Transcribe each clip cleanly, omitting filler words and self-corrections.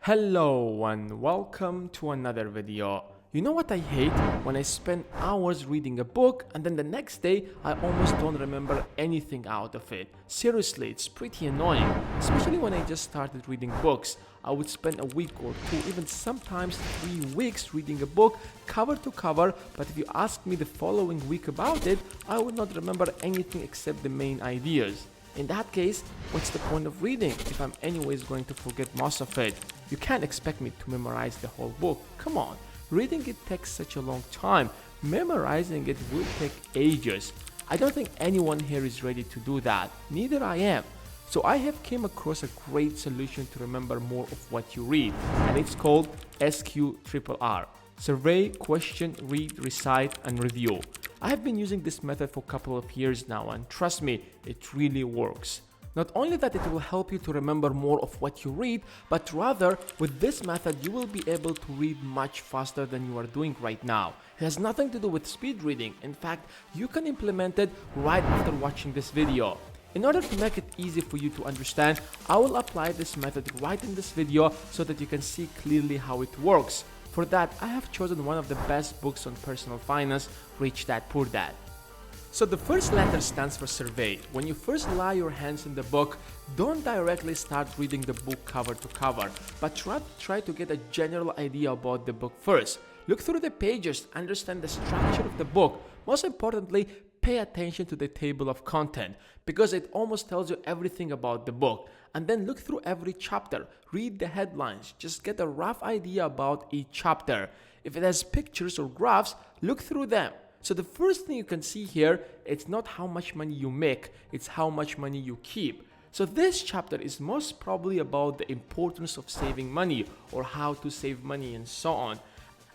Hello and welcome to another video. You know what I hate? When I spend hours reading a book and then the next day I almost don't remember anything out of it. Seriously, it's pretty annoying, especially when I just started reading books. I would spend a week or two, even sometimes 3 weeks reading a book cover to cover, but if you ask me the following week about it, I would not remember anything except the main ideas. In that case, what's the point of reading if I'm anyways going to forget most of it? You can't expect me to memorize the whole book. Come on, reading it takes such a long time. Memorizing it will take ages. I don't think anyone here is ready to do that. Neither I am. So I have came across a great solution to remember more of what you read, and it's called SQRRR. Survey, question, read, recite, and review. I have been using this method for a couple of years now, and trust me, it really works. Not only that it will help you to remember more of what you read, but rather with this method you will be able to read much faster than you are doing right now. It has nothing to do with speed reading. In fact, you can implement it right after watching this video. In order to make it easy for you to understand, I will apply this method right in this video so that you can see clearly how it works. For that, I have chosen one of the best books on personal finance, Rich Dad Poor Dad. So the first letter stands for survey. When you first lie your hands in the book, don't directly start reading the book cover to cover, but try to get a general idea about the book first. Look through the pages, understand the structure of the book. Most importantly, pay attention to the table of content because it almost tells you everything about the book. And then look through every chapter, read the headlines, just get a rough idea about each chapter. If it has pictures or graphs, look through them. So the first thing you can see here, it's not how much money you make, it's how much money you keep. So this chapter is most probably about the importance of saving money or how to save money and so on.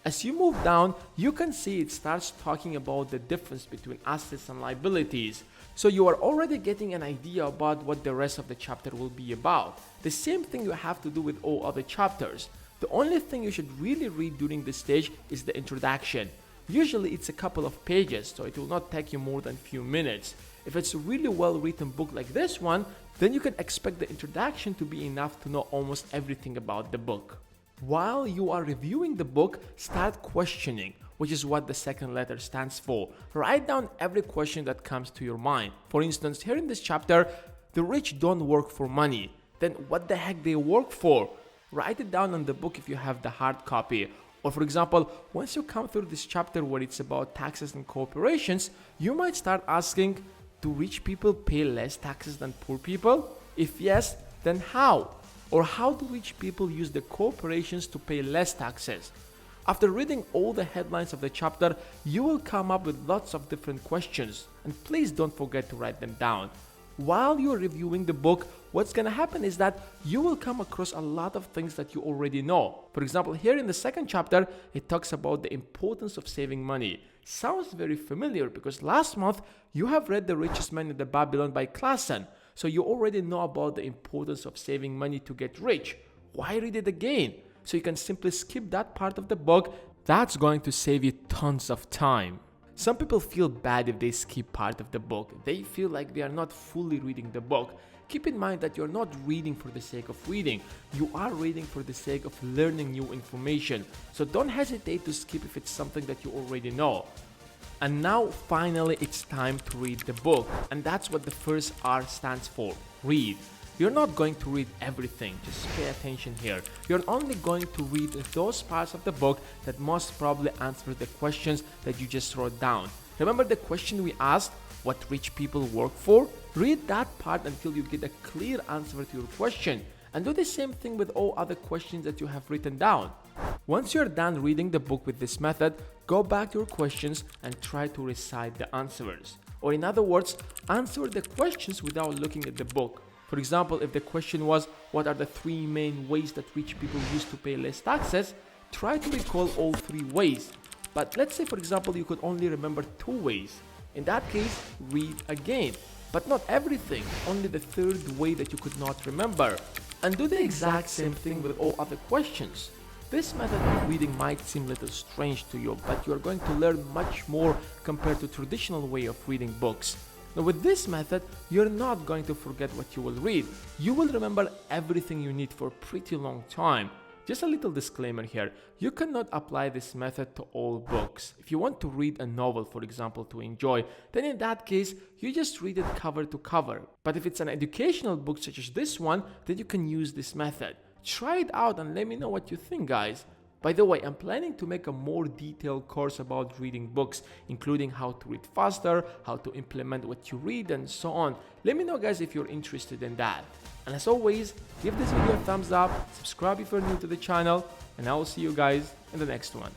As you move down, you can see it starts talking about the difference between assets and liabilities. So you are already getting an idea about what the rest of the chapter will be about. The same thing you have to do with all other chapters. The only thing you should really read during this stage is the introduction. Usually it's a couple of pages, so it will not take you more than a few minutes. If it's a really well written book like this one, then you can expect the introduction to be enough to know almost everything about the book. While you are reviewing the book, start questioning, which is what the second letter stands for. Write down every question that comes to your mind. For instance, here in this chapter, the rich don't work for money. Then what the heck they work for? Write it down on the book if you have the hard copy. Or for example, once you come through this chapter where it's about taxes and corporations, you might start asking, do rich people pay less taxes than poor people? If yes, then how? Or how do rich people use the corporations to pay less taxes? After reading all the headlines of the chapter, you will come up with lots of different questions, and please don't forget to write them down. While you're reviewing the book, what's gonna happen is that you will come across a lot of things that you already know. For example, here in the second chapter, it talks about the importance of saving money. Sounds very familiar because last month you have read The Richest Man in the Babylon by Klassen. So you already know about the importance of saving money to get rich. Why read it again? So you can simply skip that part of the book. That's going to save you tons of time. Some people feel bad if they skip part of the book. They feel like they are not fully reading the book. Keep in mind that you're not reading for the sake of reading. You are reading for the sake of learning new information. So don't hesitate to skip if it's something that you already know. And now finally it's time to read the book, and that's what the first R stands for, read. You're not going to read everything, just pay attention here. You're only going to read those parts of the book that most probably answer the questions that you just wrote down. Remember the question we asked, what rich people work for? Read that part until you get a clear answer to your question, and do the same thing with all other questions that you have written down. Once you're done reading the book with this method, go back to your questions and try to recite the answers. Or in other words, answer the questions without looking at the book. For example, if the question was, what are the 3 main ways that rich people use to pay less taxes? Try to recall all 3 ways. But let's say, for example, you could only remember 2 ways. In that case, read again. But not everything, only the 3rd way that you could not remember. And do the exact same thing with all other questions. This method of reading might seem a little strange to you, but you are going to learn much more compared to traditional way of reading books. Now with this method, you're not going to forget what you will read. You will remember everything you need for a pretty long time. Just a little disclaimer here, you cannot apply this method to all books. If you want to read a novel, for example, to enjoy, then in that case, you just read it cover to cover. But if it's an educational book such as this one, then you can use this method. Try it out and let me know what you think, guys. By the way, I'm planning to make a more detailed course about reading books, including how to read faster, how to implement what you read, and so on. Let me know, guys, if you're interested in that. And as always, give this video a thumbs up, subscribe if you're new to the channel, and I will see you guys in the next one.